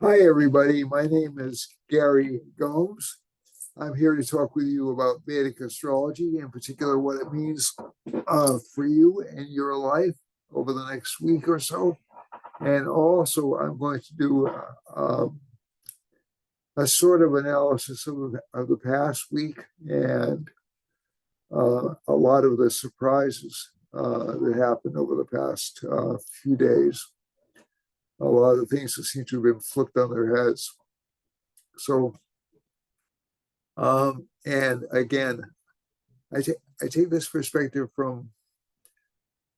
Hi, everybody. My name is Gary Gomes. I'm here to talk with you about Vedic astrology, in particular, what it means for you and your life over the next week or so. And also, I'm going to do a sort of analysis of the past week and a lot of the surprises that happened over the past few days. A lot of the things that seem to have been flipped on their heads. So, and again, I take this perspective from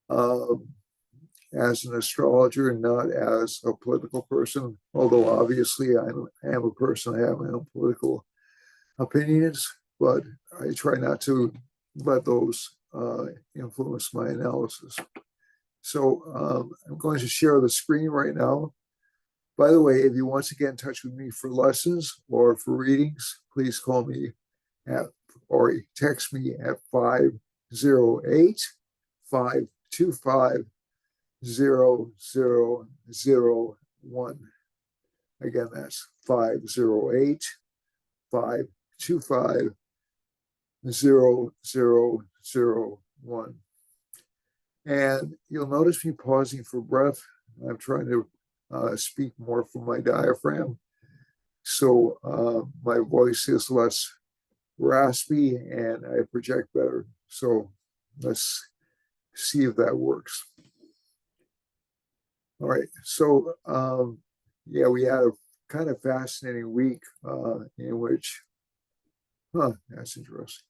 as an astrologer and not as a political person, although obviously I am a person, I have my own political opinions, but I try not to let those influence my analysis. So I'm going to share the screen right now. By the way, if you want to get in touch with me for lessons or for readings, please call me at or text me at 508-525-0001. Again, that's 508-525-0001. And you'll notice me pausing for breath. I'm trying to speak more from my diaphragm, so my voice is less raspy and I project better. So let's see if that works. All right. So yeah, we had a kind of fascinating week in which, that's interesting,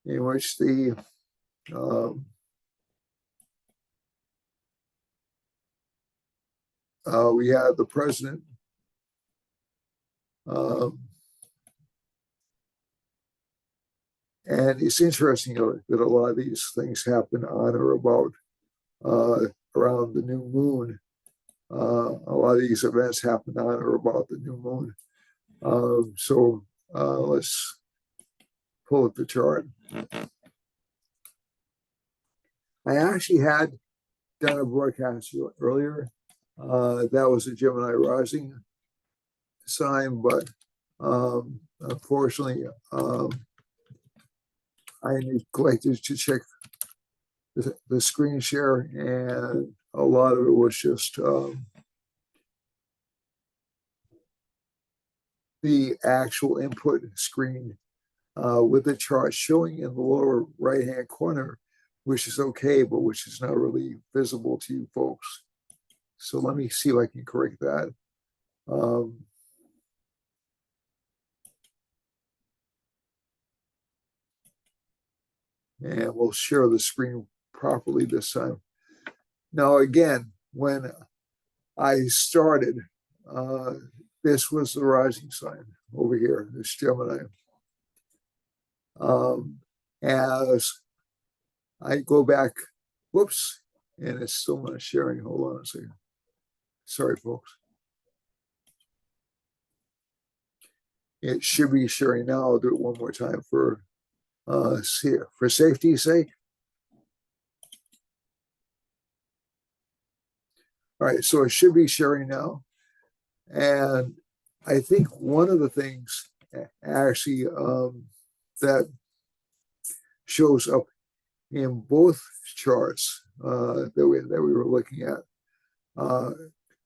in which the we had the president and it's interesting that a lot of these things happen on or about around the new moon. A lot of these events happen on or about the new moon. So let's pull up the chart. I actually had done a broadcast earlier. That was a Gemini rising sign, but unfortunately, I neglected to check the screen share, and a lot of it was just the actual input screen with the chart showing in the lower right-hand corner, which is okay, but which is not really visible to you folks. So let me see if I can correct that. And we'll share the screen properly this time. Now, again, when I started, this was the rising sign over here, this Gemini. As I go back, whoops, and it's still not sharing. Hold on a second. Sorry, folks. It should be sharing now. I'll do it one more time for safety's sake. All right, so it should be sharing now. And I think one of the things actually that shows up in both charts that we were looking at,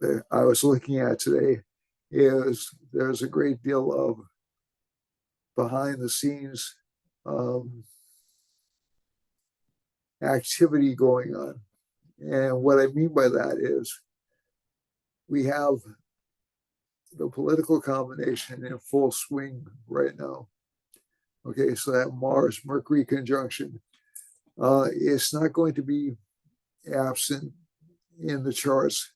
that I was looking at today, is there's a great deal of behind the scenes activity going on. And what I mean by that is we have the political combination in full swing right now. Okay, so that Mars-Mercury conjunction is not going to be absent in the charts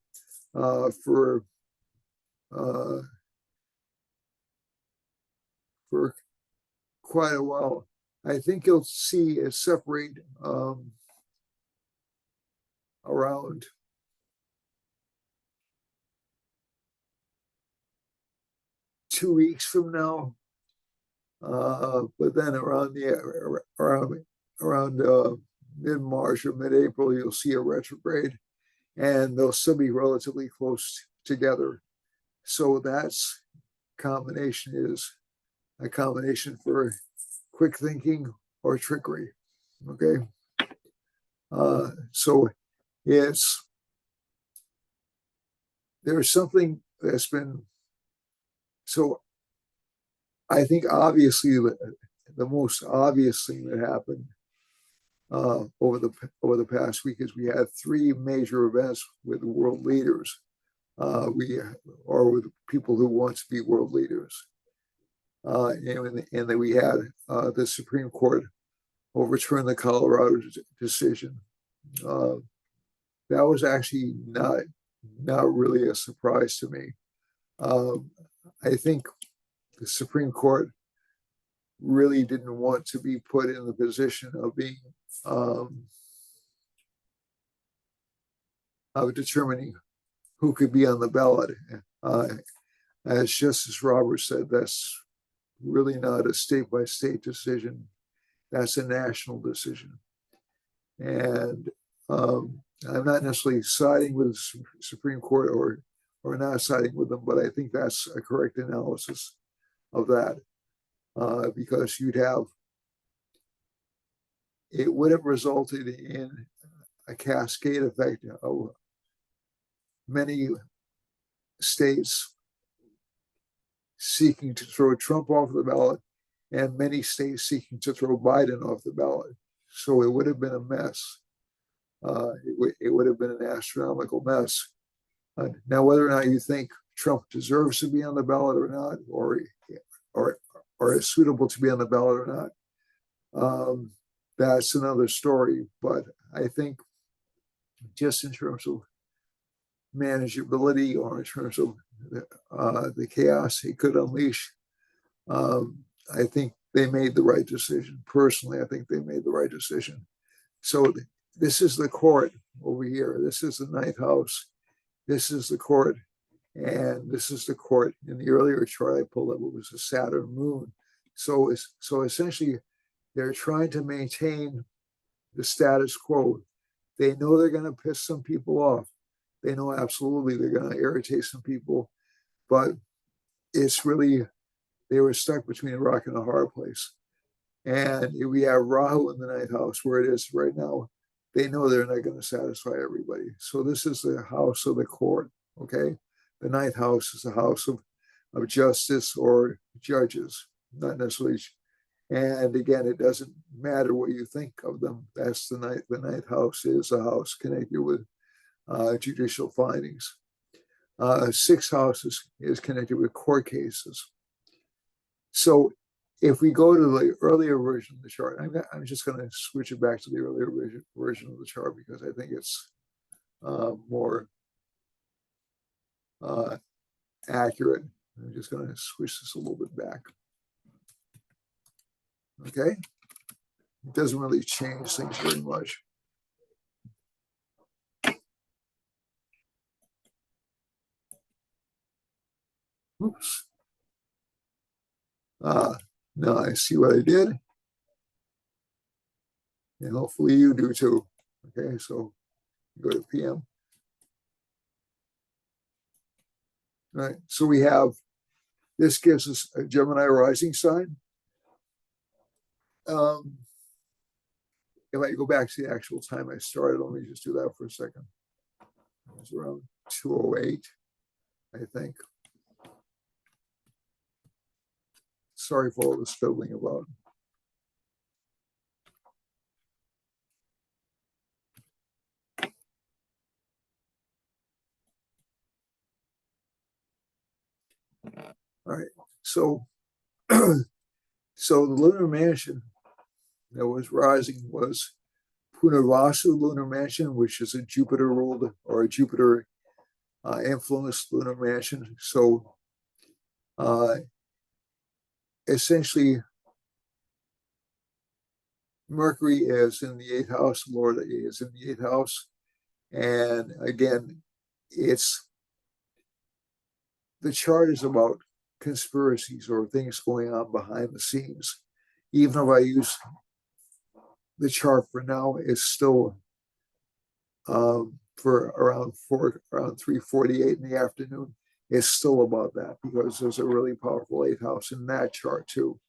for quite a while. I think you'll see it separate around two weeks from now, but then around mid-March or mid-April, you'll see a retrograde, and they'll still be relatively close together. So that's combination is a combination for quick thinking or trickery. Okay. So it's there's something that's been so I think obviously the most obvious thing that happened over the past week is we had three major events with world leaders. We or with people who want to be world leaders, and then we had the Supreme Court overturn the Colorado decision. Uh, that was actually not really a surprise to me. Um, I think the Supreme Court really didn't want to be put in the position of being um, of determining who could be on the ballot. Uh, as Justice Roberts said, that's really not a state by state decision. That's a national decision. And I'm not necessarily siding with the Supreme Court or not siding with them, but I think that's a correct analysis of that because it would have resulted in a cascade effect of many states seeking to throw Trump off the ballot and many states seeking to throw Biden off the ballot. So it would have been a mess. It would have been an astronomical mess. Now, whether or not you think Trump deserves to be on the ballot or not, or is suitable to be on the ballot or not, that's another story. But I think just in terms of manageability or in terms of the chaos it could unleash, I think they made the right decision. Personally, I think they made the right decision. So this is the court over here. This is the ninth house. This is the court. And this is the court. In the earlier chart I pulled up, it was a Saturn moon. So essentially, they're trying to maintain the status quo. They know they're going to piss some people off. They know absolutely they're going to irritate some people, but it's really, they were stuck between a rock and a hard place. And if we have Rahu in the ninth house where it is right now, they know they're not going to satisfy everybody. So this is the house of the court, okay? The ninth house is the house of justice or judges, not necessarily. And again, it doesn't matter what you think of them. That's the ninth. The ninth house is a house connected with judicial findings. Sixth house is connected with court cases. So if we go to the earlier version of the chart, I'm just going to switch it back to the earlier version of the chart because I think it's more accurate. I'm just going to switch this a little bit back. Okay. It doesn't really change things very much. Oops. Now I see what I did. And hopefully you do too. Okay, so go to PM. All right, so we have, this gives us a Gemini rising sign. If I go back to the actual time I started, let me just do that for a second. It was around 2:08, I think. Sorry for all this fiddling about. All right, so so the lunar mansion that was rising was Punarvasu lunar mansion, which is a Jupiter ruled or a Jupiter influenced lunar mansion. So essentially, Mercury is in the eighth house, Lord is in the eighth house. And again, it's the chart is about conspiracies or things going on behind the scenes. Even if I use the chart for now, it's still for around 3:48 in the afternoon. it's still about that because there's a really powerful eighth house in that chart too.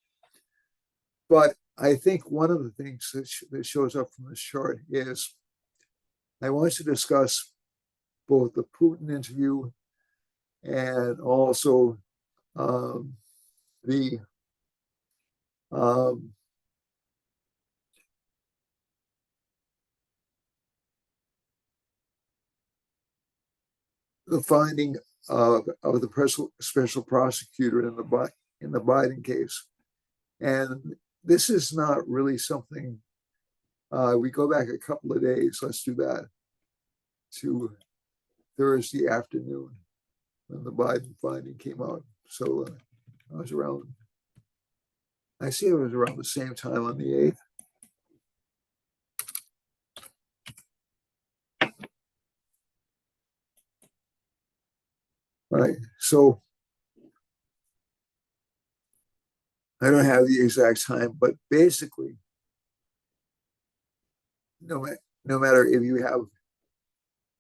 But I think one of the things that shows up from this chart is I want to discuss both the Putin interview and also the um, the finding of the special prosecutor in the Biden case. And this is not really something, we go back a couple of days, let's do that, to Thursday afternoon when the Biden finding came out. So I was around, I see it was around the same time on the 8th. All right, so I don't have the exact time, but basically, no matter if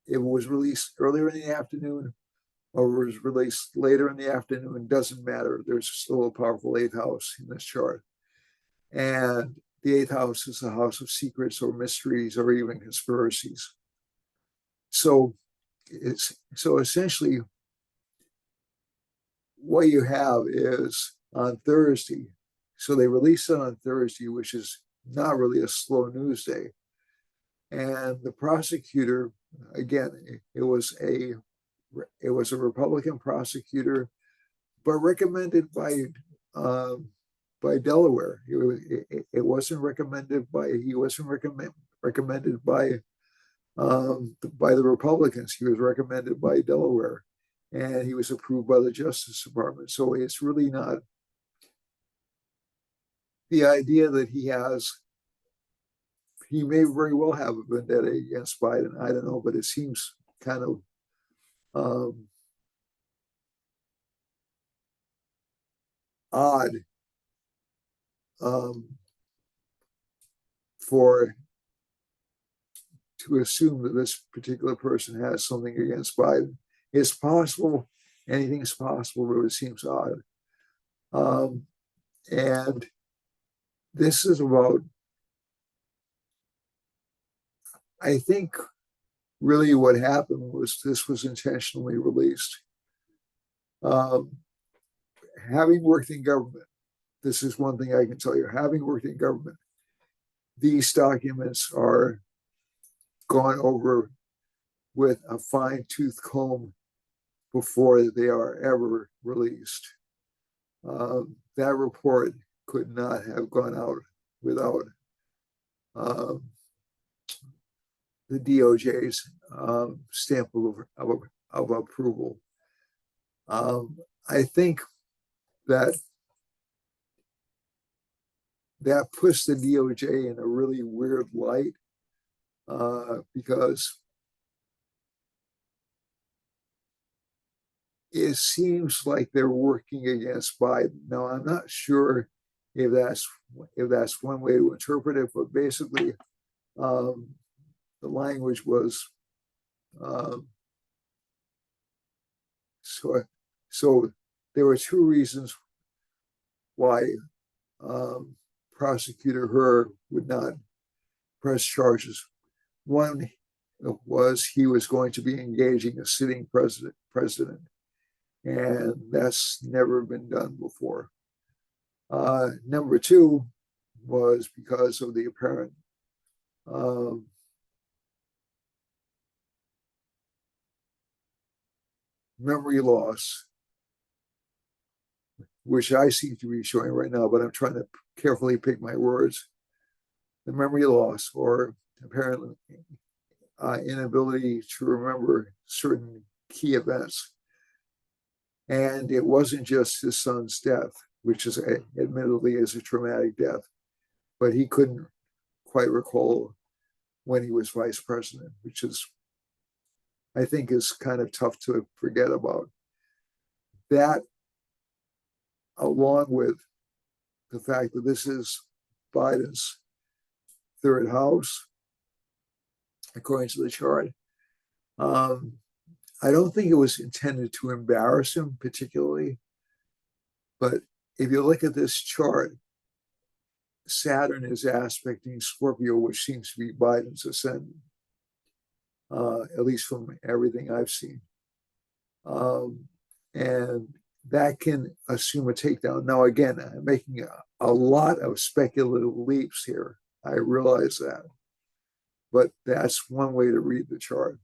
it was released earlier in the afternoon or was released later in the afternoon, doesn't matter. There's still a powerful eighth house in this chart. And the eighth house is a house of secrets or mysteries or even conspiracies. So essentially what you have is on Thursday. So they released it on Thursday, which is not really a slow news day. And the prosecutor, again, it was a Republican prosecutor, but recommended by Delaware. It wasn't recommended by the Republicans. He was recommended by Delaware, and he was approved by the Justice Department. So it's really not the idea that he may very well have a vendetta against Biden. I don't know, but it seems kind of odd to assume that this particular person has something against Biden. It's possible, anything's possible, but it seems odd. And this is about, I think, really what happened was this was intentionally released. Having worked in government, this is one thing I can tell you, having worked in government, these documents are gone over with a fine-tooth comb before they are ever released. That report could not have gone out without the DOJ's stamp of approval. I think that puts the DOJ in a really weird light because it seems like they're working against Biden. Now, I'm not sure if that's one way to interpret it, but basically, the language was so there were two reasons why Prosecutor Hur would not press charges. One was he was going to be engaging a sitting president, and that's never been done before. Number two was because of the apparent memory loss, which I seem to be showing right now, but I'm trying to carefully pick my words. The memory loss, or apparently inability to remember certain key events. And it wasn't just his son's death, which is admittedly is a traumatic death, but he couldn't quite recall when he was vice president, which is, I think, is kind of tough to forget about. That, along with the fact that this is Biden's third house, according to the chart, I don't think it was intended to embarrass him particularly, but if you look at this chart, Saturn is aspecting Scorpio, which seems to be Biden's ascendant, at least from everything I've seen. And that can assume a takedown. Now, again, I'm making a lot of speculative leaps here. I realize that. But that's one way to read the chart.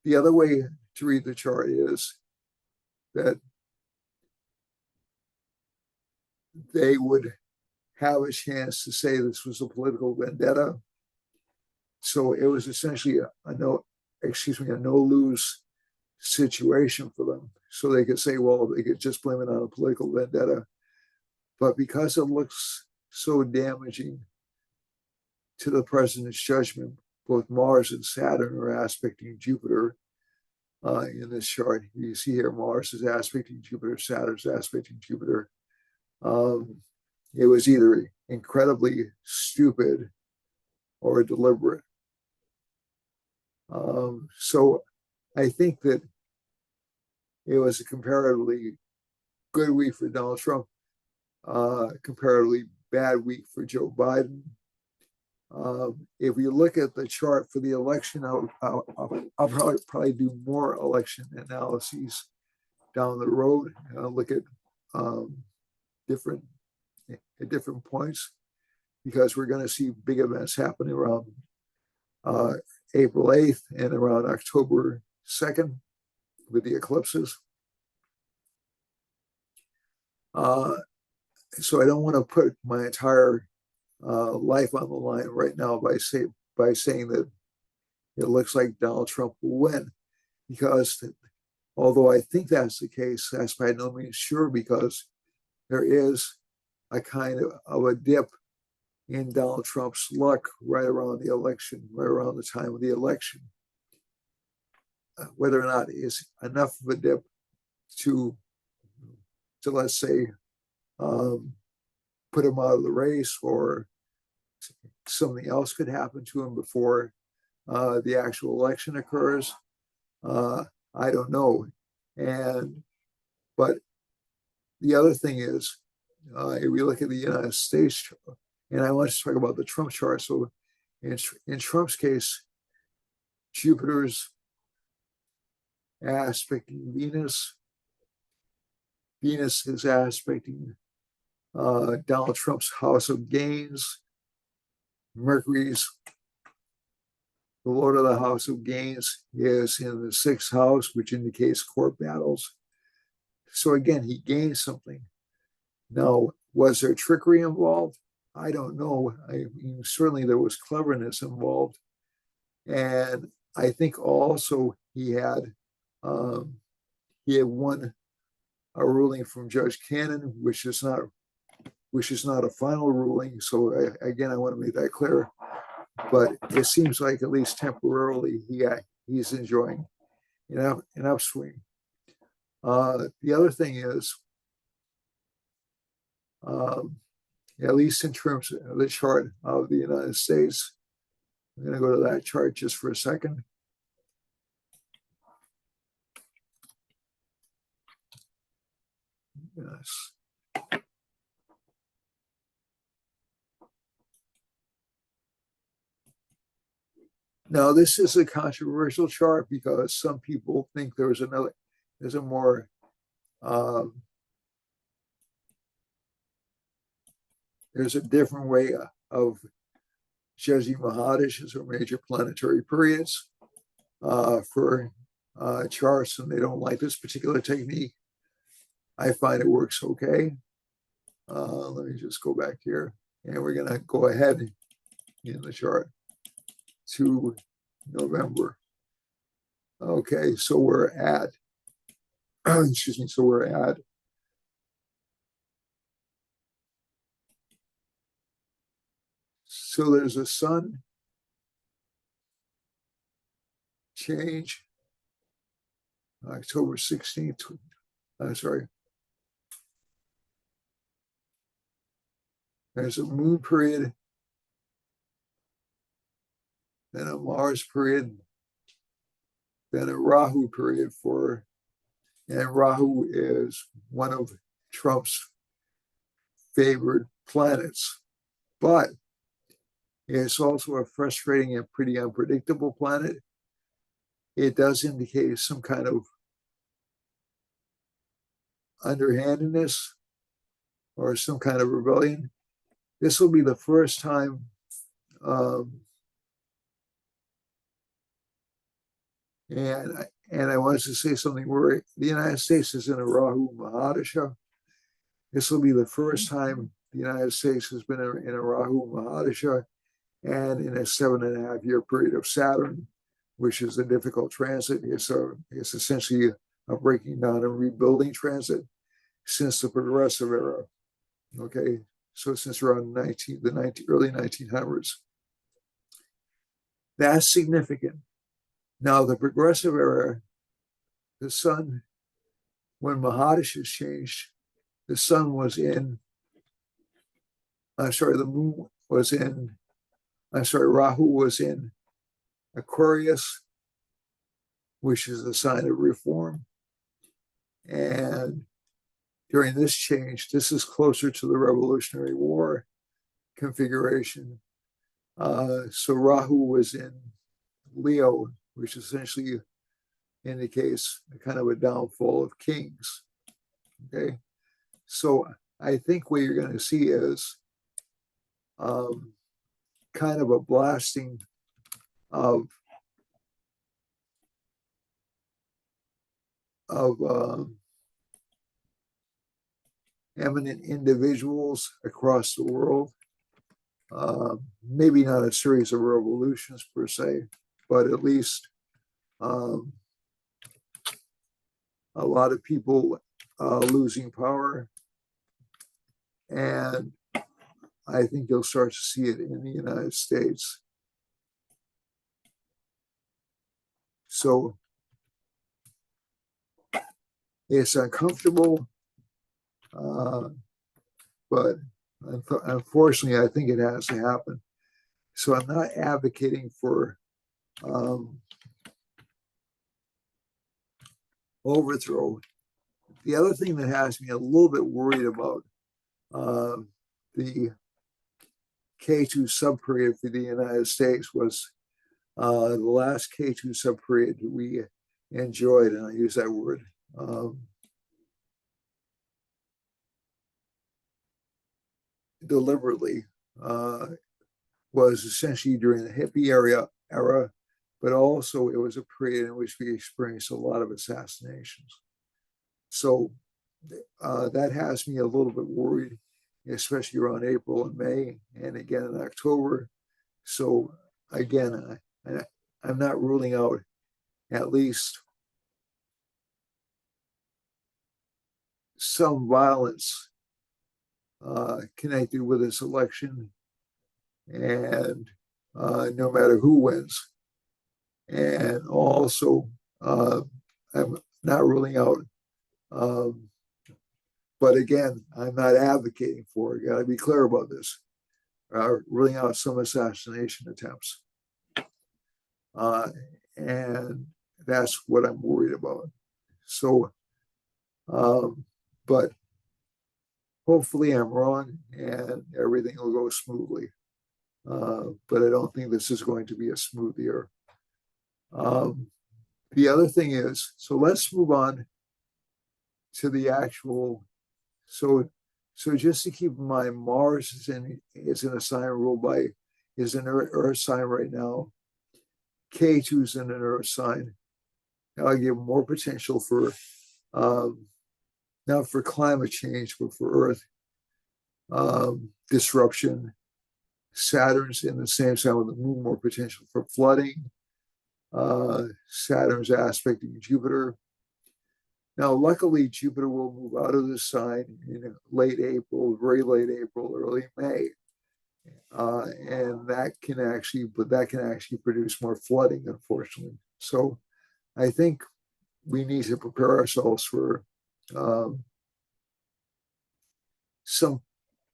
The other way to read the chart is that they would have a chance to say this was a political vendetta. So it was essentially a no-lose situation for them. So they could say, well, they could just blame it on a political vendetta. But because it looks so damaging to the president's judgment, both Mars and Saturn are aspecting Jupiter in this chart. You see here, Mars is aspecting Jupiter, Saturn's aspecting Jupiter. It was either incredibly stupid or deliberate. So I think that it was a comparatively good week for Donald Trump, comparatively bad week for Joe Biden. If we look at the chart for the election, I'll probably do more election analyses down the road. Look at different points, because we're going to see big events happening around April 8th and around October 2nd with the eclipses. So I don't want to put my entire life on the line right now by saying that it looks like Donald Trump will win, because although I think that's the case, that's by no means sure, because there is a kind of a dip in Donald Trump's luck right around the election, right around the time of the election. Whether or not it's enough of a dip to let's say, put him out of the race, or something else could happen to him before the actual election occurs. I don't know. But the other thing is, if we look at the United States, and I want to talk about the Trump chart. So in Trump's case, Jupiter's aspecting Venus. Venus is aspecting Donald Trump's house of gains. Mercury's, the lord of the house of gains, is in the 6th house, which indicates court battles. So again, he gained something. Now, was there trickery involved? I don't know. I mean, certainly there was cleverness involved. And I think also he had won a ruling from Judge Cannon, which is not a final ruling. So again, I want to make that clear. But it seems like, at least temporarily, he's enjoying an upswing. The other thing is, at least in terms of the chart of the United States, I'm going to go to that chart just for a second. Yes. Now, this is a controversial chart, because some people think there's a more there's a different way of judging Mahadishas, or major planetary periods, for charts, and they don't like this particular technique. I find it works okay. Let me just go back here, and we're going to go ahead in the chart to November. Okay, so we're at, excuse me, so we're at so there's a sun change, October 16th. Sorry. There's a moon period, then a Mars period, then a Rahu period and Rahu is one of Trump's favored planets, but it's also a frustrating and pretty unpredictable planet. It does indicate some kind of underhandedness or some kind of rebellion. This will be the first time, and I wanted to say something where the United States is in a Rahu Mahadasha. This will be the first time the United States has been in a Rahu Mahadasha and in a 7.5-year period of Saturn, which is a difficult transit. It's essentially a breaking down and rebuilding transit since the progressive era. Okay, so since around early 1900s. That's significant. Now, the progressive era, the sun, when Mahadashas changed, the sun was in, the moon was in, Rahu was in Aquarius, which is the sign of reform. And during this change, this is closer to the Revolutionary War configuration. So Rahu was in Leo, which essentially indicates a kind of a downfall of kings. Okay, so I think what you're going to see is kind of a blasting of eminent individuals across the world. Maybe not a series of revolutions per se, but at least a lot of people losing power. And I think you'll start to see it in the United States. So it's uncomfortable, but unfortunately, I think it has to happen. So I'm not advocating for overthrow. The other thing that has me a little bit worried about the K2 subperiod for the United States was the last K2 subperiod we enjoyed, and I use that word, deliberately, was essentially during the hippie era, but also it was a period in which we experienced a lot of assassinations. So that has me a little bit worried, especially around April and May, and again in October. So again, I'm not ruling out at least some violence connected with this election, and no matter who wins. And also, I'm not ruling out, but again, I'm not advocating for it. Got to be clear about this. Ruling out some assassination attempts. And that's what I'm worried about. So, but hopefully I'm wrong and everything will go smoothly. But I don't think this is going to be a smooth year. The other thing is, so let's move on to the actual, so just to keep in mind, Mars is in a sign ruled by, is an Earth sign right now. K2 is in an Earth sign. I'll give more potential for, not for climate change, but for Earth disruption. Saturn's in the same sign with the moon, more potential for flooding. Saturn's aspecting Jupiter. Now, luckily, Jupiter will move out of the sign in late April, very late April, early May. And that can actually produce more flooding, unfortunately. So I think we need to prepare ourselves for some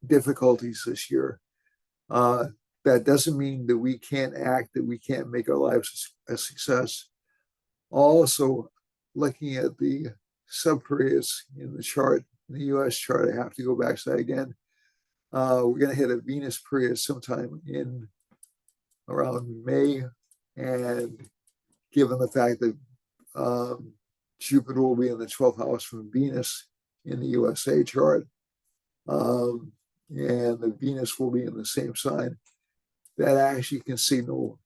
difficulties this year. That doesn't mean that we can't act, that we can't make our lives a success. Also, looking at the sub-periods in the chart, in the US chart, I have to go back to that again. We're going to hit a Venus period sometime in around May. And given the fact that Jupiter will be in the 12th house from Venus in the USA chart, and the Venus will be in the same sign, that actually can signal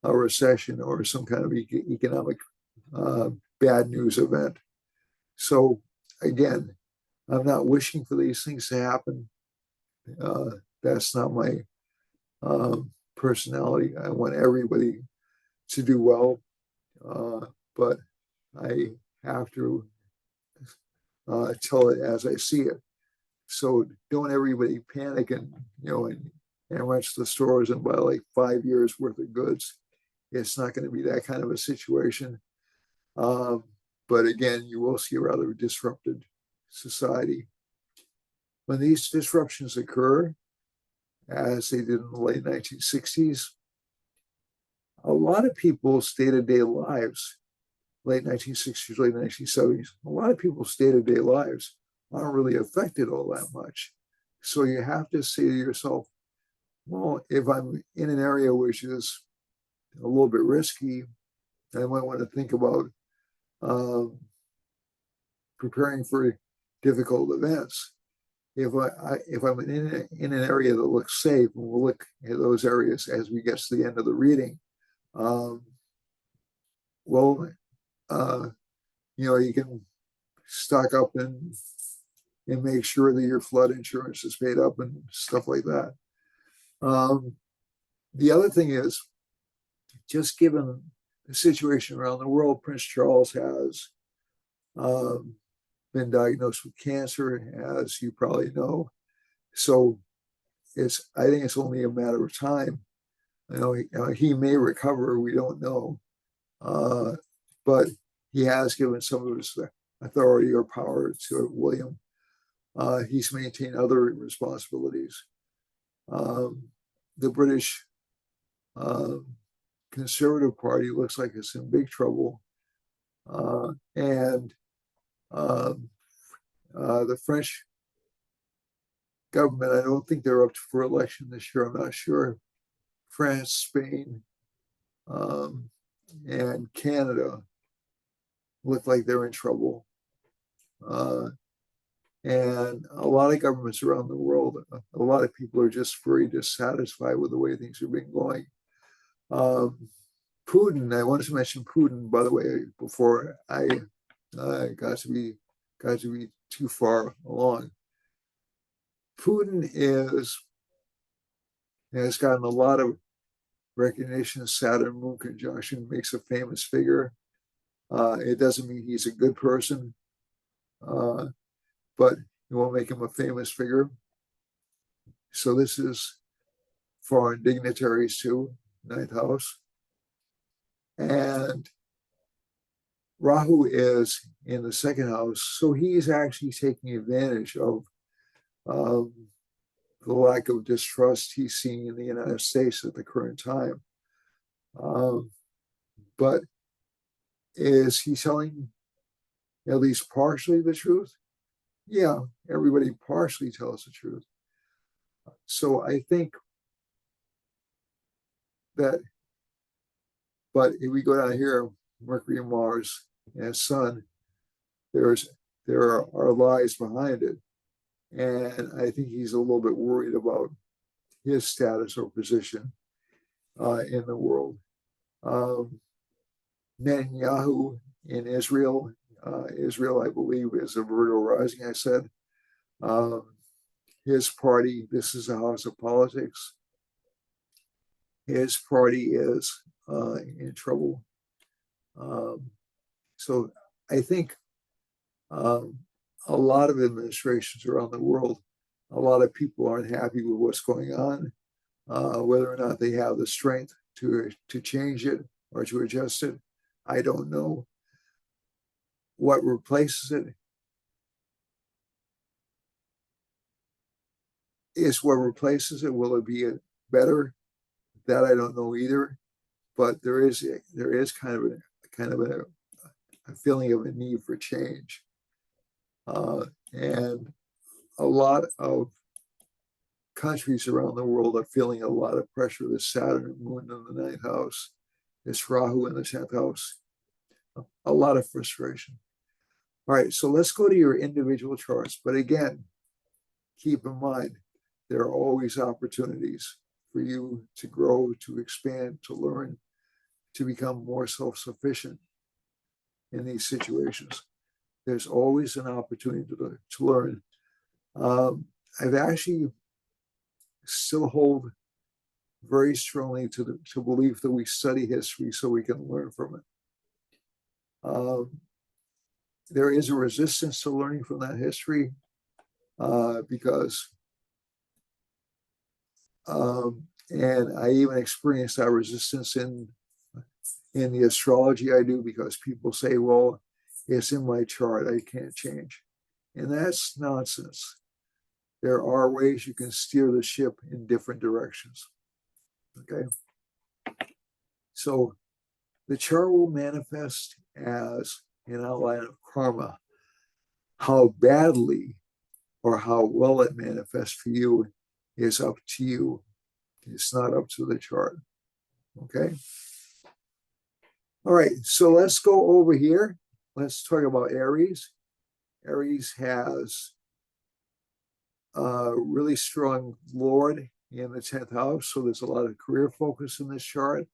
a recession or some kind of economic bad news event. So again, I'm not wishing for these things to happen. That's not my personality. I want everybody to do well, but I have to tell it as I see it. So don't everybody panic and rush to the stores and buy like 5 years worth of goods. It's not going to be that kind of a situation. But again, you will see a rather disrupted society. When these disruptions occur, as they did in the late 1960s, a lot of people's day-to-day lives, late 1960s, late 1970s, a lot of people's day-to-day lives aren't really affected all that much. So you have to say to yourself, well, if I'm in an area which is a little bit risky, I might want to think about preparing for difficult events. If I'm in an area that looks safe, and we'll look at those areas as we get to the end of the reading. You can stock up and make sure that your flood insurance is paid up and stuff like that. The other thing is, just given the situation around the world, Prince Charles has been diagnosed with cancer, as you probably know. So I think it's only a matter of time. He may recover, we don't know. But he has given some of his authority or power to William. He's maintained other responsibilities. The British Conservative Party looks like it's in big trouble. And the French government, I don't think they're up for election this year. I'm not sure. France, Spain, and Canada look like they're in trouble. And a lot of governments around the world, a lot of people are just very dissatisfied with the way things have been going. Putin, I wanted to mention Putin, by the way, before I got to be too far along. Putin has gotten a lot of recognition. Saturn Moon conjunction makes a famous figure. It doesn't mean he's a good person, but it won't make him a famous figure. So this is foreign dignitaries too, 9th house. And Rahu is in the 2nd house, so he's actually taking advantage of the lack of distrust he's seeing in the United States at the current time. But is he telling at least partially the truth? Yeah, everybody partially tells the truth. So I think that, but if we go down here, Mercury and Mars and Sun, there are lies behind it. And I think he's a little bit worried about his status or position in the world. Netanyahu in Israel, I believe, is a Virgo rising, I said. His party, this is a house of politics. His party is in trouble. So I think a lot of administrations around the world, a lot of people aren't happy with what's going on, whether or not they have the strength to change it or to adjust it. I don't know. What replaces it is what replaces it. Will it be better? That I don't know either. But there is kind of kind of a feeling of a need for change. And a lot of countries around the world are feeling a lot of pressure. This Saturn and Moon in the ninth house, this Rahu in the 10th house, a lot of frustration. All right, so let's go to your individual charts. But again, keep in mind, there are always opportunities for you to grow, to expand, to learn, to become more self-sufficient in these situations. There's always an opportunity to learn. I've actually still hold very strongly to belief that we study history so we can learn from it. There is a resistance to learning from that history because and I even experienced that resistance in the astrology I do, because people say, well, it's in my chart, I can't change. And that's nonsense. There are ways you can steer the ship in different directions. Okay. So the chart will manifest as an outline of karma. How badly or how well it manifests for you is up to you. It's not up to the chart. Okay. All right. So let's go over here. Let's talk about Aries. Aries has a really strong Lord in the 10th house. So there's a lot of career focus in this chart.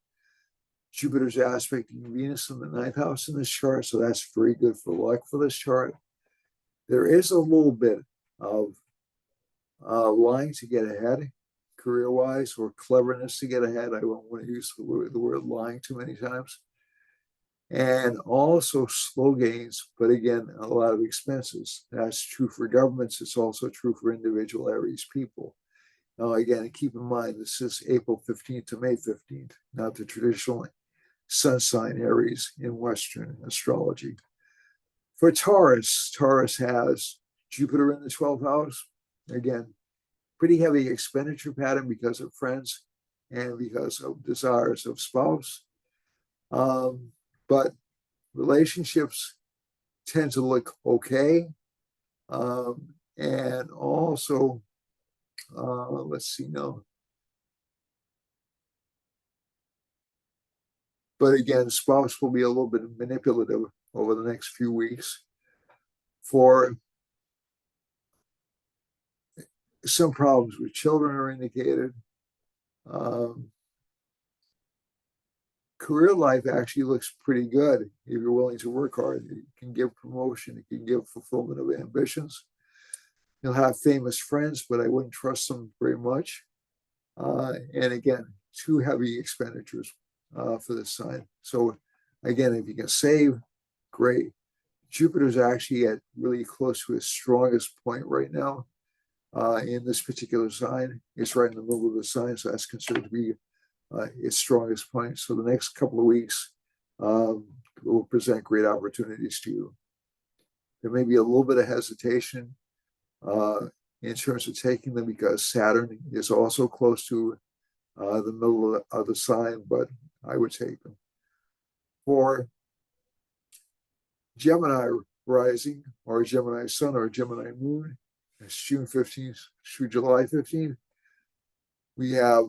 Jupiter's aspecting Venus in the 9th house in this chart. So that's very good for luck for this chart. There is a little bit of lying to get ahead, career-wise, or cleverness to get ahead. I won't want to use the word lying too many times. And also slow gains, but again, a lot of expenses. That's true for governments. It's also true for individual Aries people. Now, again, keep in mind, this is April 15th to May 15th, not the traditional sun sign Aries in Western astrology. For Taurus, Taurus has Jupiter in the 12th house. Again, pretty heavy expenditure pattern because of friends and because of desires of spouse. But relationships tend to look okay. And also, let's see now. But again, spouse will be a little bit manipulative over the next few weeks. For some problems with children are indicated. Career life actually looks pretty good if you're willing to work hard. It can give promotion, it can give fulfillment of ambitions. You'll have famous friends, but I wouldn't trust them very much. And again, too heavy expenditures for this sign. So again, if you can save, great. Jupiter's actually at really close to its strongest point right now in this particular sign. It's right in the middle of the sign, so that's considered to be its strongest point. So the next couple of weeks will present great opportunities to you. There may be a little bit of hesitation in terms of taking them because Saturn is also close to the middle of the sign, but I would take them. For Gemini rising or Gemini sun or Gemini moon, it's June 15th through July 15th. We have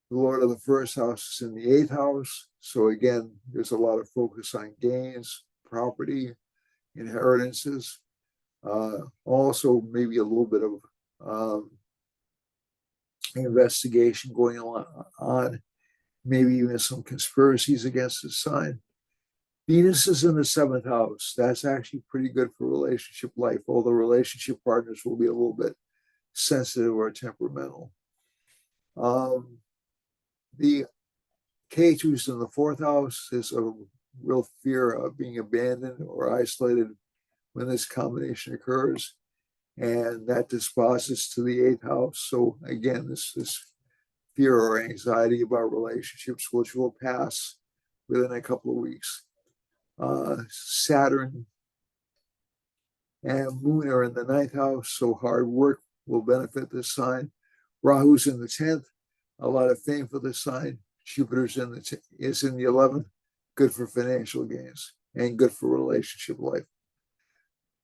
the Lord of the first house is in the 8th house. So again, there's a lot of focus on gains, property, inheritances. Also, maybe a little bit of investigation going on, maybe even some conspiracies against the sign. Venus is in the 7th house. That's actually pretty good for relationship life, although relationship partners will be a little bit sensitive or temperamental. The K2's in the 4th house. There's a real fear of being abandoned or isolated when this combination occurs, and that disposes to the 8th house. So again, this fear or anxiety about relationships, which will pass within a couple of weeks. Saturn and Moon are in the 9th house, so hard work will benefit this sign. Rahu's in the 10th, a lot of fame for this sign. Jupiter's is in the 11th, good for financial gains, and good for relationship life.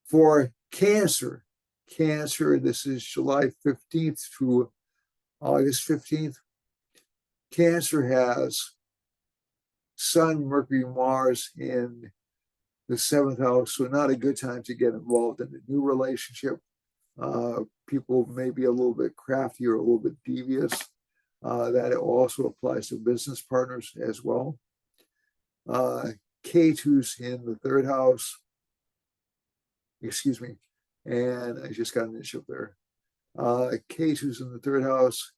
For Cancer, this is July 15th through August 15th. Cancer has Sun, Mercury, Mars in the seventh house, so not a good time to get involved in a new relationship. People may be a little bit crafty or a little bit devious. That also applies to business partners as well. Ketu's in the third house. Excuse me. And I just got an issue up there. Ketu's in the third house.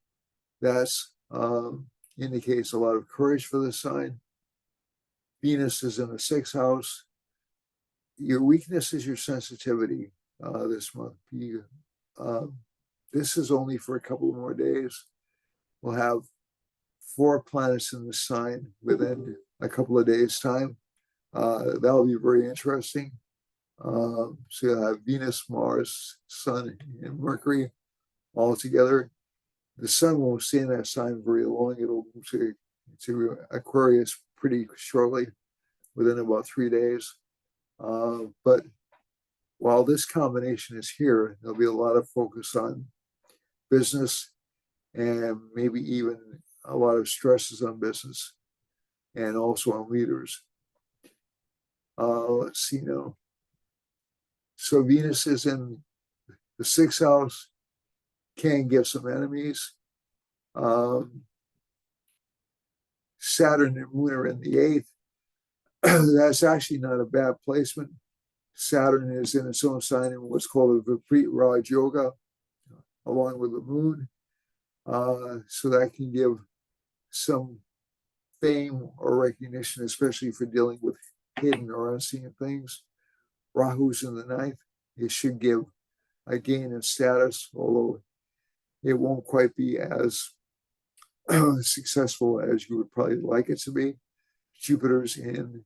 That's indicates a lot of courage for this sign. Venus is in the sixth house. Your weakness is your sensitivity this month. This is only for a couple more days. We'll have 4 planets in the sign within a couple of days' time. That'll be very interesting. So you'll have Venus, Mars, Sun, and Mercury all together. The Sun won't stay in that sign very long. It'll move to Aquarius pretty shortly, within about 3 days. But while this combination is here, there'll be a lot of focus on business and maybe even a lot of stresses on business and also on leaders. Let's see now. So Venus is in the sixth house, can give some enemies. Saturn and Moon are in the eighth. That's actually not a bad placement. Saturn is in its own sign in what's called a Viprit Raj Yoga, along with the Moon. So that can give some fame or recognition, especially for dealing with hidden or unseen things. Rahu's in the ninth. It should give a gain in status, although it won't quite be as successful as you would probably like it to be. Jupiter's in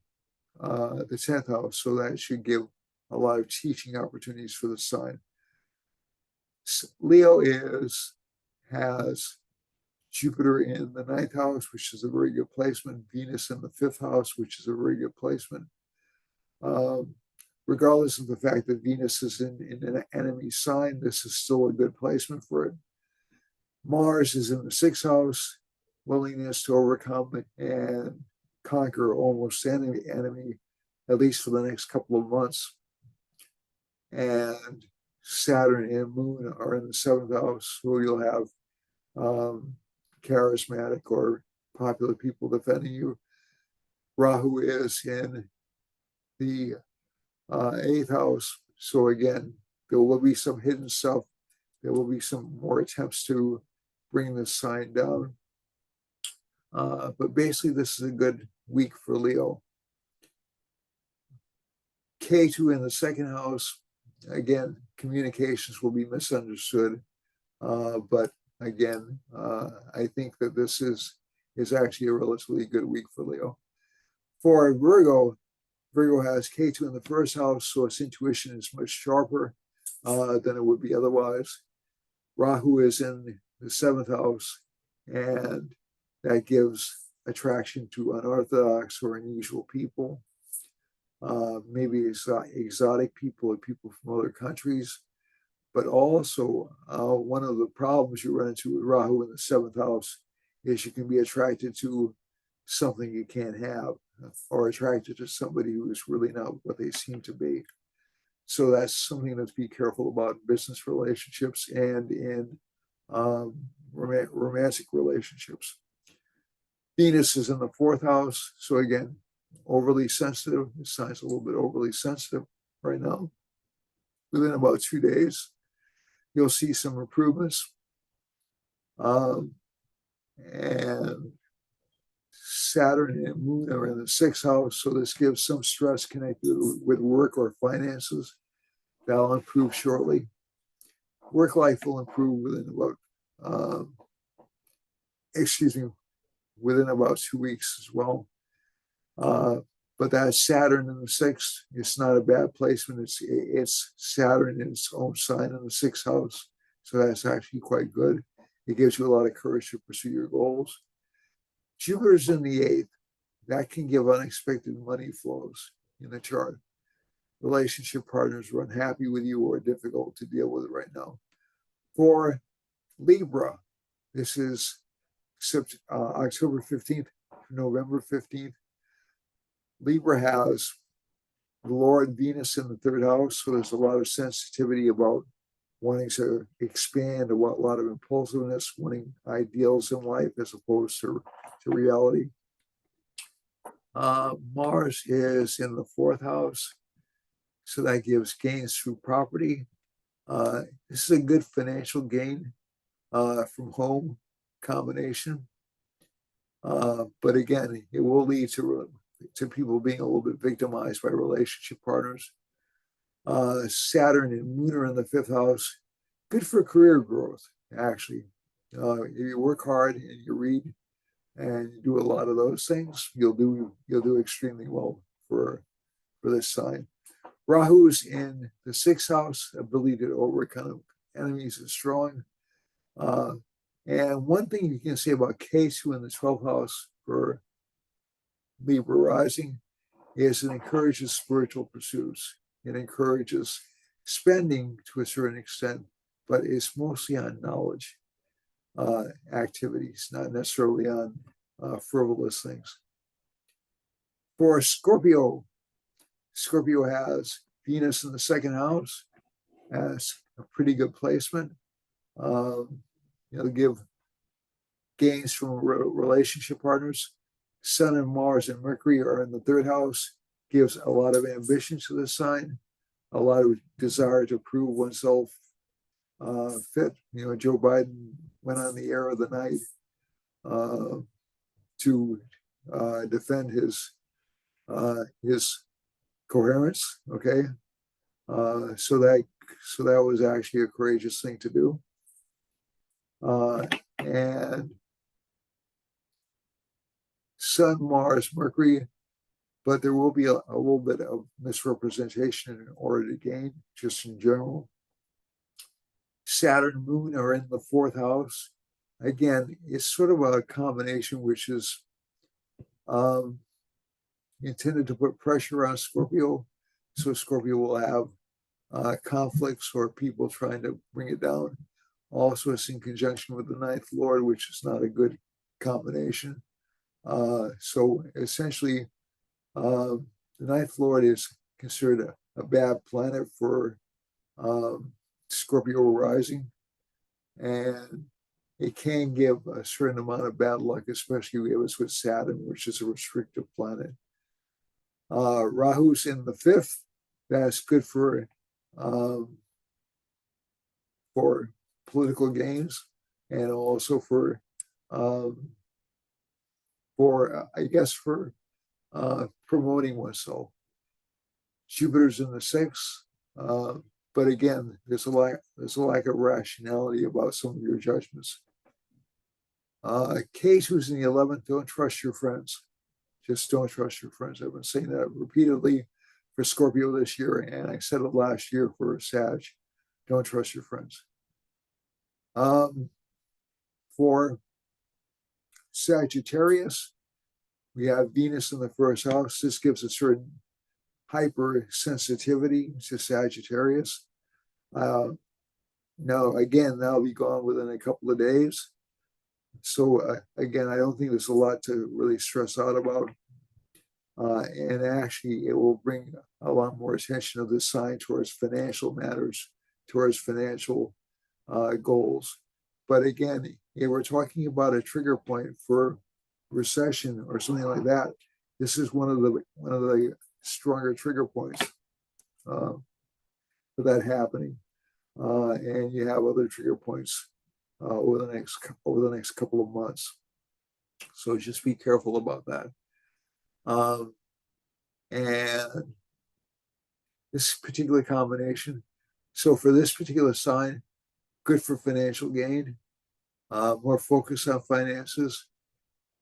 the 10th house, so that should give a lot of teaching opportunities for the sign. Leo has Jupiter in the 9th house, which is a very good placement. Venus in the 5th house, which is a very good placement. Regardless of the fact that Venus is in an enemy sign, this is still a good placement for it. Mars is in the 6th house, willingness to overcome and conquer almost any enemy, at least for the next couple of months. And Saturn and Moon are in the 7th house, so you'll have charismatic or popular people defending you. Rahu is in the 8th house, so again, there will be some hidden stuff. There will be some more attempts to bring this sign down. But basically, this is a good week for Leo. Ketu in the 2nd house, again, communications will be misunderstood. But again, I think that this is actually a relatively good week for Leo. For Virgo, Virgo has Ketu in the 1st house, so its intuition is much sharper than it would be otherwise. Rahu is in the 7th house, and that gives attraction to unorthodox or unusual people, maybe exotic people or people from other countries. But also, one of the problems you run into with Rahu in the 7th house is you can be attracted to something you can't have, or attracted to somebody who is really not what they seem to be. So that's something to be careful about in business relationships and in romantic relationships. Venus is in the 4th house, so again, overly sensitive. This sign's a little bit overly sensitive right now. Within about 2 days, you'll see some improvements. And Saturn and Moon are in the 6th house, so this gives some stress connected with work or finances. That'll improve shortly. Work life will improve within about, within about 2 weeks as well. But that Saturn in the 6th, it's not a bad placement. It's Saturn in its own sign in the 6th house, so that's actually quite good. It gives you a lot of courage to pursue your goals. Jupiter's in the 8th. that can give unexpected money flows in the chart. Relationship partners are unhappy with you or difficult to deal with right now. For Libra, this is October 15th to November 15th. Libra has the Lord Venus in the third house, so there's a lot of sensitivity about wanting to expand, a lot of impulsiveness, wanting ideals in life as opposed to reality. Mars is in the fourth house, so that gives gains through property. This is a good financial gain from home combination. But again, it will lead to people being a little bit victimized by relationship partners. Saturn and Moon are in the fifth house. Good for career growth, actually. If you work hard and you read and you do a lot of those things, you'll do extremely well for this sign. Rahu's in the sixth house, ability to overcome enemies is strong. And one thing you can say about K2 in the 12th house for Libra rising is it encourages spiritual pursuits. It encourages spending to a certain extent, but it's mostly on knowledge activities, not necessarily on frivolous things. For Scorpio, Scorpio has Venus in the second house as a pretty good placement. Give gains from relationship partners. Sun and Mars and Mercury are in the third house, gives a lot of ambition to the sign, a lot of desire to prove oneself fit. Joe Biden went on the air of the night to defend his coherence. Okay, so that was actually a courageous thing to do. And Sun, Mars, Mercury, but there will be a little bit of misrepresentation in order to gain, just in general. Saturn, Moon are in the fourth house. Again, it's sort of a combination which is intended to put pressure on Scorpio, so Scorpio will have conflicts or people trying to bring it down. Also, it's in conjunction with the ninth lord, which is not a good combination. So essentially, the ninth lord is considered a bad planet for Scorpio rising, and it can give a certain amount of bad luck, especially if it's with Saturn, which is a restrictive planet. Rahu's in the fifth. That's good for political gains, and also for promoting oneself. Jupiter's in the sixth, but again, there's a lack of rationality about some of your judgments. K2's in the 11th. Don't trust your friends. Just don't trust your friends. I've been saying that repeatedly for Scorpio this year, and I said it last year for Sag. Don't trust your friends. For Sagittarius, we have Venus in the first house. This gives a certain hypersensitivity to Sagittarius. Now, again, that'll be gone within a couple of days. So again, I don't think there's a lot to really stress out about. And actually, it will bring a lot more attention of this sign towards financial matters, towards financial goals. But again, if we're talking about a trigger point for recession or something like that, this is one of the stronger trigger points for that happening. And you have other trigger points over the next couple of months. So just be careful about that. And this particular combination. So for this particular sign, good for financial gain, more focus on finances.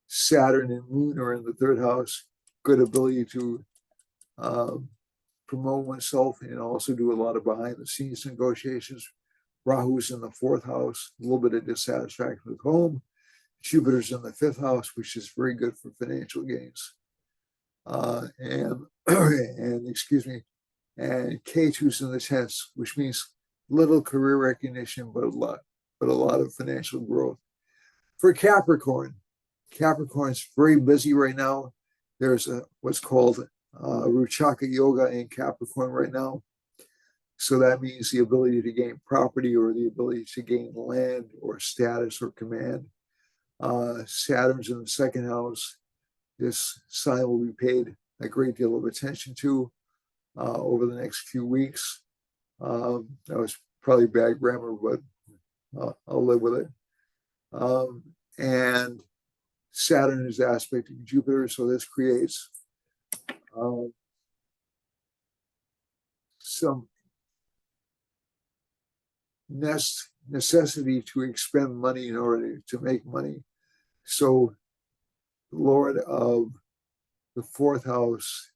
Saturn and Moon are in the third house. Good ability to promote oneself and also do a lot of behind the scenes negotiations. Rahu's in the fourth house, a little bit of dissatisfaction with home. Jupiter's in the fifth house, which is very good for financial gains. and and excuse me, and K2's in the 10th, which means little career recognition, but a lot of financial growth. For Capricorn, Capricorn's very busy right now. There's what's called Ruchaka Yoga in Capricorn right now. So that means the ability to gain property or the ability to gain land or status or command. Saturn's in the second house. This sign will be paid a great deal of attention to over the next few weeks. That was probably bad grammar, but I'll live with it. And Saturn is aspecting Jupiter, so this creates some necessity to expend money in order to make money. So the Lord of the fourth house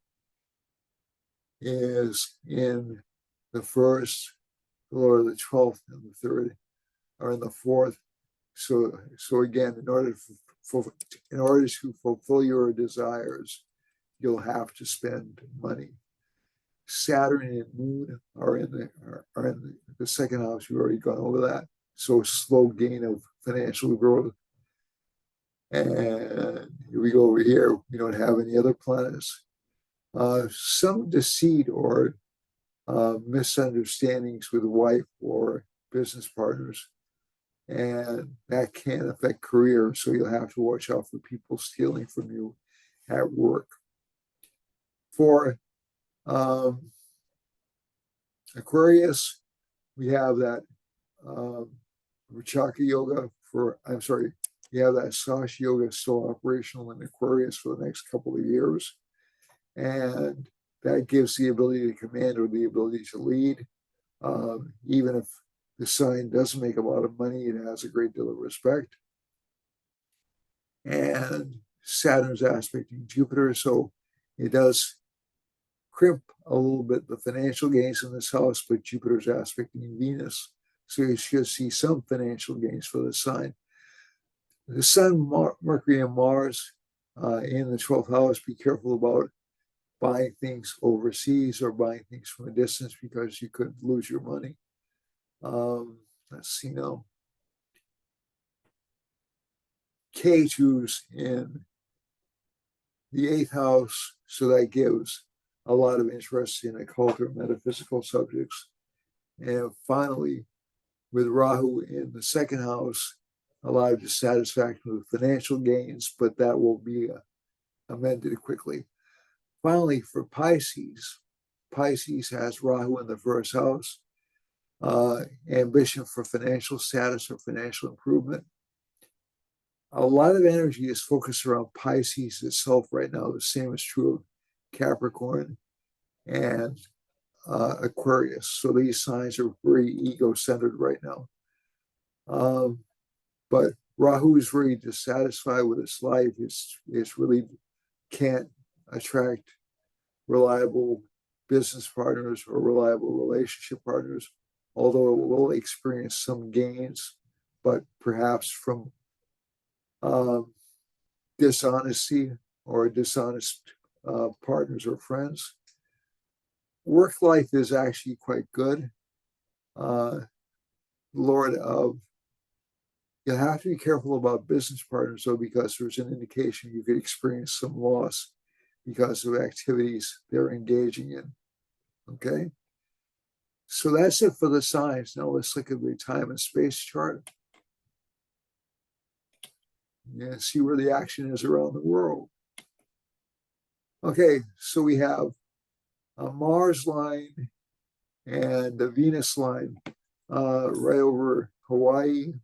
is in the first, the Lord of the 12th and the third are in the fourth. So again, in order to fulfill your desires, you'll have to spend money. Saturn and Moon are in the second house. We've already gone over that. So slow gain of financial growth. And here we go over here. We don't have any other planets. Some deceit or misunderstandings with wife or business partners, and that can affect career. So you'll have to watch out for people stealing from you at work. For Aquarius, we have that Vichaka Yoga we have that Sash Yoga still operational in Aquarius for the next couple of years. And that gives the ability to command or the ability to lead. Even if the sign doesn't make a lot of money, it has a great deal of respect. And Saturn's aspecting Jupiter, so it does crimp a little bit the financial gains in this house, but Jupiter's aspecting Venus, so you should see some financial gains for the sign. The Sun, Mercury, and Mars in the 12th house, be careful about buying things overseas or buying things from a distance because you could lose your money. Let's see now. K2's in the 8th house, so that gives a lot of interest in occult or metaphysical subjects. And finally, with Rahu in the 2nd house, a lot of dissatisfaction with financial gains, but that will be amended quickly. Finally, for Pisces, Pisces has Rahu in the 1st house, ambition for financial status or financial improvement. A lot of energy is focused around Pisces itself right now. The same is true of Capricorn and Aquarius. So these signs are very ego-centered right now. But Rahu is very dissatisfied with his life. It's really can't attract reliable business partners or reliable relationship partners, although it will experience some gains, but perhaps from dishonesty or dishonest partners or friends. Work life is actually quite good. Lord of, you'll have to be careful about business partners though, because there's an indication you could experience some loss because of activities they're engaging in. Okay? So that's it for the signs. Now let's look at the time and space chart. And see where the action is around the world. Okay, so we have a Mars line and the Venus line right over Hawaii,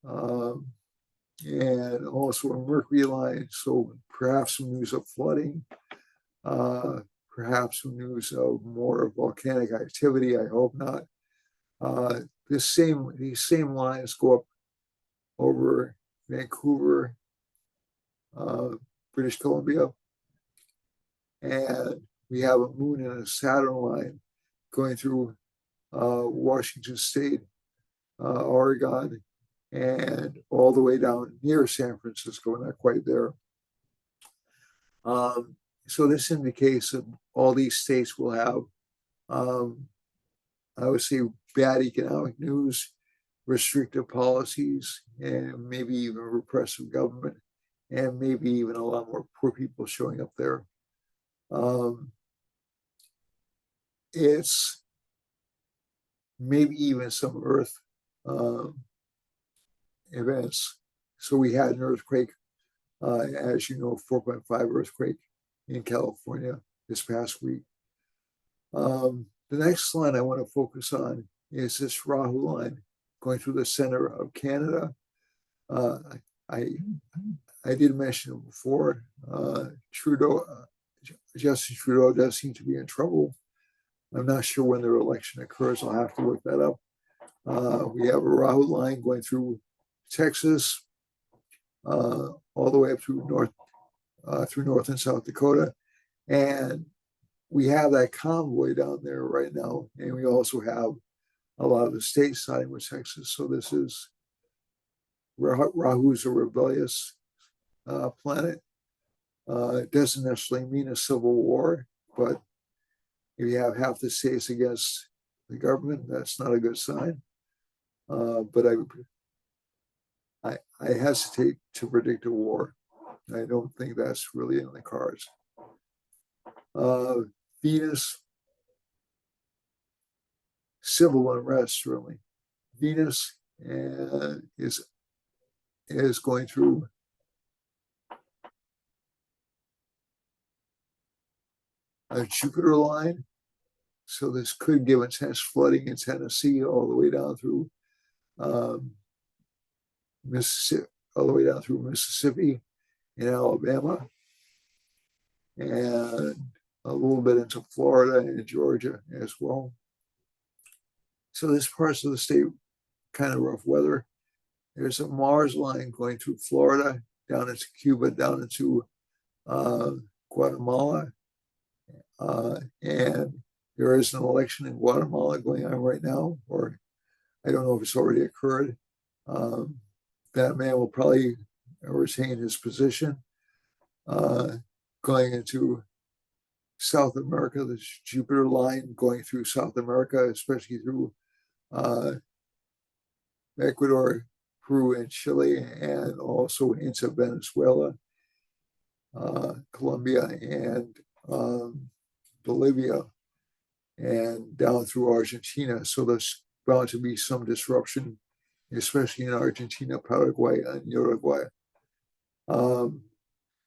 and also a Mercury line. So perhaps some news of flooding, perhaps some news of more volcanic activity. I hope not. These same lines go up over Vancouver, British Columbia, and we have a moon and a Saturn line going through Washington State, Oregon, and all the way down near San Francisco, not quite there. So this indicates that all these states will have, I would say, bad economic news, restrictive policies, and maybe even repressive government, and maybe even a lot more poor people showing up there. It's maybe even some earth events. So we had an earthquake, as you know, 4.5 earthquake in California this past week. The next line I want to focus on is this Rahu line going through the center of Canada. I did mention it before. Justin Trudeau does seem to be in trouble. I'm not sure when their election occurs. I'll have to look that up. We have a Rahu line going through Texas, all the way up through North and South Dakota, and we have that convoy down there right now, and we also have a lot of the states siding with Texas. So this is Rahu's a rebellious planet. It doesn't necessarily mean a civil war, but if you have half the states against the government, that's not a good sign. But I hesitate to predict a war. I don't think that's really in the cards. Venus, civil unrest, really. Venus is going through a Jupiter line. So this could give intense flooding in Tennessee all the way down through Mississippi and Alabama, and a little bit into Florida and Georgia as well. So this parts of the state, kind of rough weather. There's a Mars line going through Florida, down into Cuba, down into Guatemala. And there is an election in Guatemala going on right now, or I don't know if it's already occurred. That man will probably retain his position. Going into South America, this Jupiter line going through South America, especially through Ecuador, Peru, and Chile, and also into Venezuela, Colombia, and Bolivia, and down through Argentina. So there's bound to be some disruption, especially in Argentina, Paraguay, and Uruguay.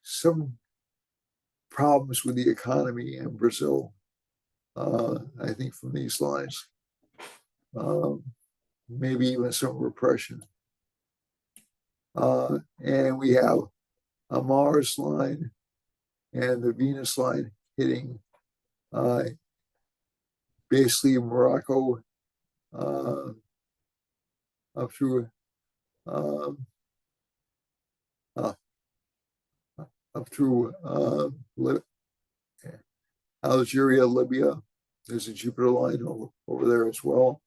Some problems with the economy in Brazil, I think, from these lines. Maybe even some repression. And we have a Mars line and the Venus line hitting basically Morocco up through Algeria, Libya. There's a Jupiter line over there as well.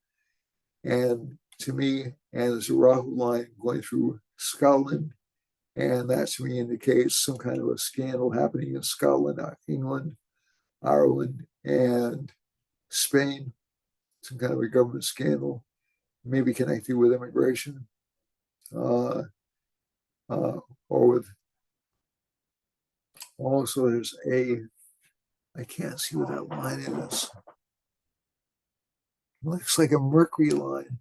And to me, and there's a Rahu line going through Scotland. And that to me indicates some kind of a scandal happening in Scotland, England, Ireland, and Spain. Some kind of a government scandal, maybe connected with immigration, or with, also there's I can't see what that line is. It looks like a Mercury line.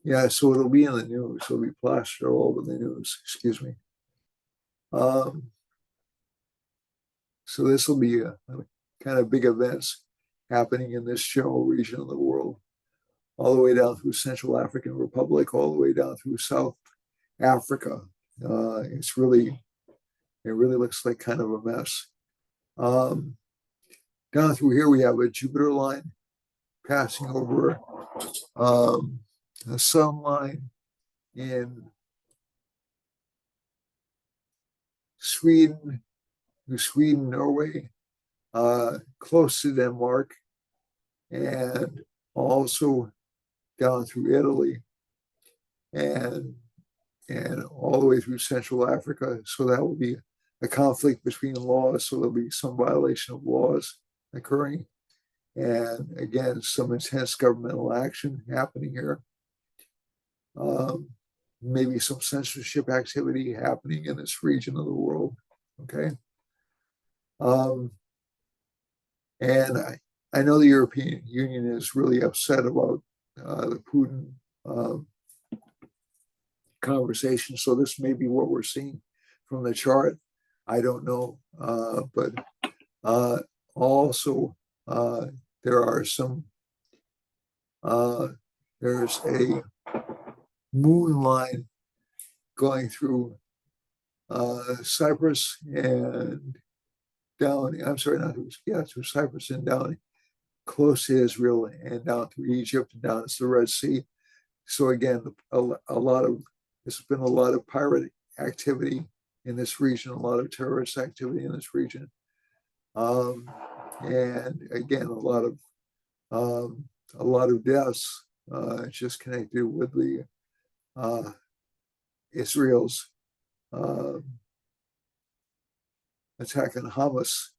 Yeah, so it'll be in the news. It'll be plastered all over the news. Excuse me. So this will be a kind of big events happening in this general region of the world, all the way down through Central African Republic, all the way down through South Africa. It really looks like kind of a mess. Down through here, we have a Jupiter line passing over a sun line in Sweden, Norway, close to Denmark, and also down through Italy, and all the way through Central Africa. So that will be a conflict between laws, so there'll be some violation of laws occurring. And again, some intense governmental action happening here. Maybe some censorship activity happening in this region of the world. Okay. And I know the European Union is really upset about the Putin conversation. So this may be what we're seeing from the chart. I don't know. But also, there are some, there's a moon line going through Cyprus and down, I'm sorry, not through, yeah, through Cyprus and down close to Israel and down through Egypt and down to the Red Sea. So again, there's been a lot of pirate activity in this region, a lot of terrorist activity in this region. And again, a lot of deaths just connected with the Israel's attack on Hamas.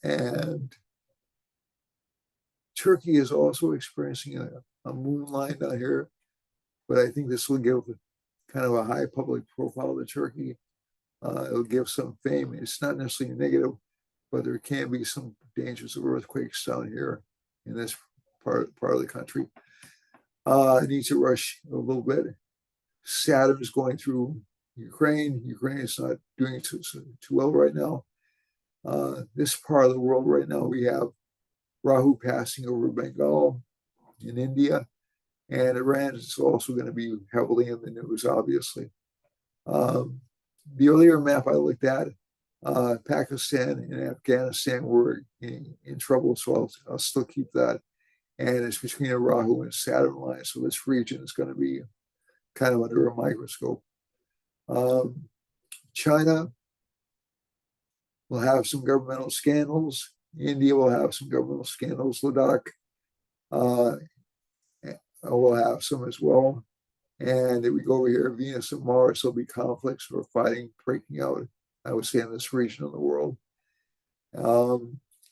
And Turkey is also experiencing a moon line down here, but I think this will give kind of a high public profile to Turkey. It'll give some fame. It's not necessarily negative, but there can be some dangers of earthquakes down here in this part of the country. I need to rush a little bit. Saturn is going through Ukraine. Ukraine is not doing too well right now. This part of the world right now, we have Rahu passing over Bengal in India, and Iran is also going to be heavily in the news, obviously. The earlier map I looked at, Pakistan and Afghanistan were in trouble, so I'll still keep that. And it's between a Rahu and Saturn line, so this region is going to be kind of under a microscope. China will have some governmental scandals. India will have some governmental scandals. Ladakh will have some as well. And if we go over here, Venus and Mars, there'll be conflicts or fighting breaking out, I would say, in this region of the world.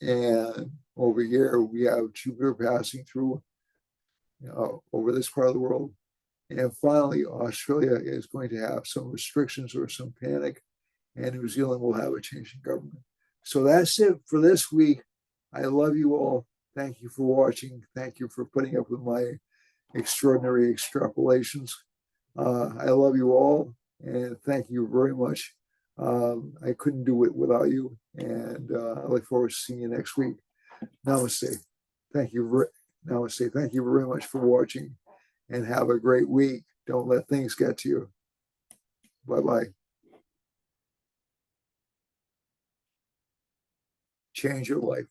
And over here, we have Jupiter passing through over this part of the world. And finally, Australia is going to have some restrictions or some panic, and New Zealand will have a change in government. So that's it for this week. I love you all. Thank you for watching. Thank you for putting up with my extraordinary extrapolations. I love you all, and thank you very much. I couldn't do it without you, and I look forward to seeing you next week. Namaste. Namaste. Thank you very much for watching, and have a great week. Don't let things get to you. Bye-bye. Change your life.